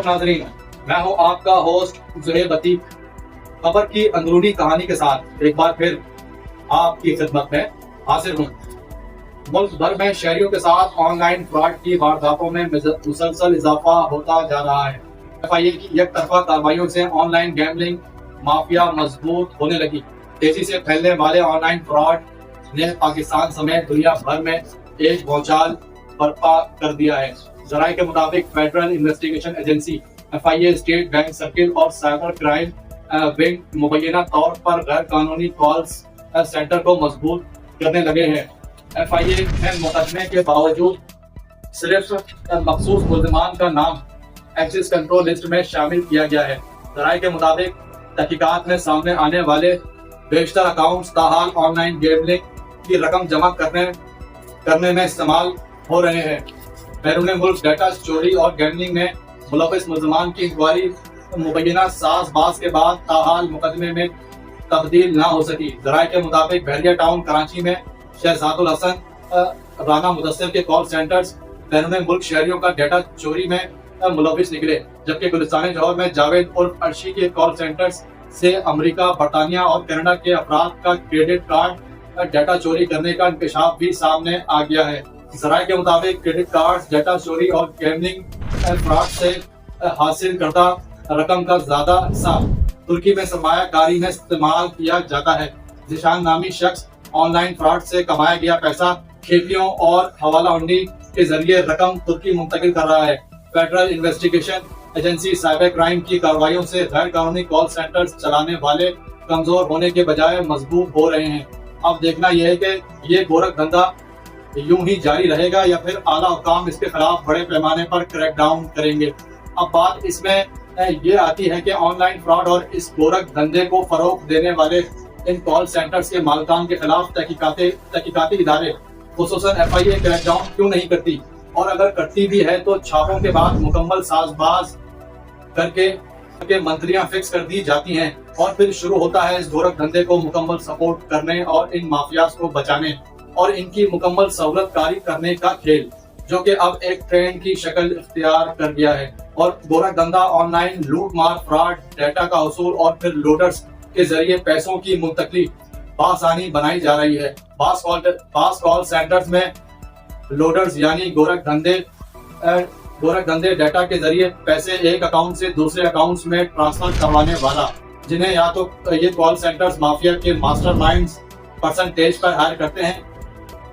वालेकुम नाज़रीन, मैं हूं आपका होस्ट ज़ुहैब अतीक। खबर की अंदरूनी कहानी के साथ एक बार फिर आपकी खिदमत में हाजिर हूं। मुल्क भर में शहरियों के साथ ऑनलाइन फ्रॉड की वारदातों में मुसलसल इजाफा होता जा रहा है। FIA की एक तरफा कार्रवाइयों से ऑनलाइन गैम्बलिंग माफिया मजबूत होने लगी। तेजी से फैलने वाले ऑनलाइन फ्रॉड ने पाकिस्तान समेत दुनिया भर में एक भौचाल बर्पा कर दिया है। जराये के मुताबिक federal investigation agency FIA, state bank circle और साइबर क्राइम विंग मुबैना तौर पर गैर कानूनी कॉल्स सेंटर को मजबूत करने लगे हैं। FIA में मुकदमे के बावजूद सिर्फ मखसूस मुल्ज़िमान का नाम एक्सेस कंट्रोल लिस्ट में शामिल किया गया है। जराये के मुताबिक तहकीकात में सामने आने वाले बेशतर अकाउंट्स ताहाल ऑनलाइन गैम्बलिंग की रकम जमा करने में इस्तेमाल हो रहे हैं। बैरून मुल्क डाटा चोरी और गैम्बलिंग में मुलविस मुल्ज़िमान की इंक्वायरी मुबैना साज़बाज़ के बाद ताहाल मुकदमे में तब्दील ना हो सकी। जराये के मुताबिक बहरिया टाउन कराची में शहजादुल हसन, राना मुदस्सिर के कॉल सेंटर्स बैरून मुल्क शहरियों का डाटा चोरी में मुलविस निकले, जबकि गुलिस्तान जौहर में जावेद उर्फ अर्शी के कॉल सेंटर्स से अमेरिका, बरतानिया और कनाडा के अफराद का क्रेडिट कार्ड डाटा चोरी करने का इंकशाफ भी सामने आ गया है। जराये के मुताबिक क्रेडिट कार्ड डाटा चोरी और गैम्बलिंग फ्रॉड से हासिल करदा रकम का ज्यादा हिस्सा तुर्की में सरमायाकारी में इस्तेमाल किया जाता है। जिशान नामी शख्स ऑनलाइन फ्रॉड से कमाया गया पैसा खेपियों और हवाला हुंडी के जरिए रकम तुर्की मुंतकिल कर रहा है। Federal investigation agency cyber crime की कार्रवाइयों से गैर कानूनी कॉल सेंटर्स चलाने वाले कमजोर होने के बजाय मजबूत हो रहे हैं। अब देखना यह है कि ये गोरख धंधा यूं ही जारी रहेगा या फिर आला हुकाम इसके खिलाफ बड़े पैमाने पर क्रैकडाउन करेंगे। अब बात इसमें ये आती है कि ऑनलाइन फ्रॉड और इस गोरख धंधे को फरोग देने वाले इन कॉल सेंटर्स के मालिकान के खिलाफ तहकीकाती इदारे खुसूसन FIA क्रैकडाउन क्यों नहीं करती, और अगर करती भी है तो छापों के बाद मुकम्मल साजबाज करके मंत्रियां फिक्स कर दी जाती हैं और फिर शुरू होता है इस गोरख धंधे को मुकम्मल सपोर्ट करने और इन माफियाज को बचाने और इनकी मुकम्मल सहूलतकारी करने का खेल, जो कि अब एक ट्रेंड की शक्ल इख्तियार कर गया है। और गोरख धंधा ऑनलाइन लूट मार, फ्रॉड, डाटा का उसूल और फिर लोडर्स के जरिए पैसों की मुंतकली आसानी बनाई जा रही है। पास कॉल सेंटर्स में लोडर्स यानी गोरख धंधे डाटा के जरिए पैसे एक अकाउंट से दूसरे अकाउंट्स में ट्रांसफर करवाने वाला, जिन्हें या तो ये कॉल सेंटर्स माफिया के मास्टरमाइंड्स परसेंटेज पर हायर करते हैं।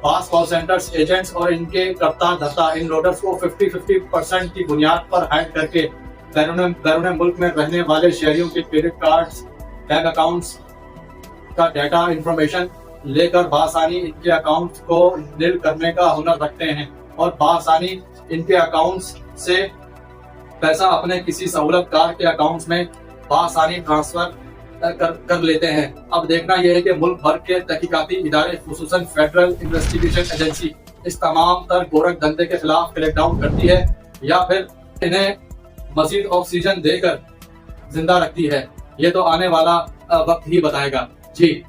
पास कॉल सेंटर्स एजेंट्स और इनके करता धरता इन लोडर्स को 50-50% की बुनियाद पर हायर करके बैरून मुल्क में रहने वाले शहरियों के क्रेडिट कार्ड्स, बैंक अकाउंट्स का डाटा इंफॉर्मेशन लेकर बासानी इनके अकाउंट्स को नील करने का हुनर रखते हैं और बासानी इनके अकाउंट्स से पैसा अपने किसी सहूलतकार के अकाउंट्स में बासानी ट्रांसफर कर लेते हैं। अब देखना यह है कि मुल्क भर के तहकीकाती इदारे खुसूसन फेडरल इन्वेस्टिगेशन एजेंसी इस तमाम तर गोरख धंधे के खिलाफ क्रैकडाउन करती है या फिर इन्हें मजीद ऑक्सीजन देकर जिंदा रखती है। ये तो आने वाला वक्त ही बताएगा। जी।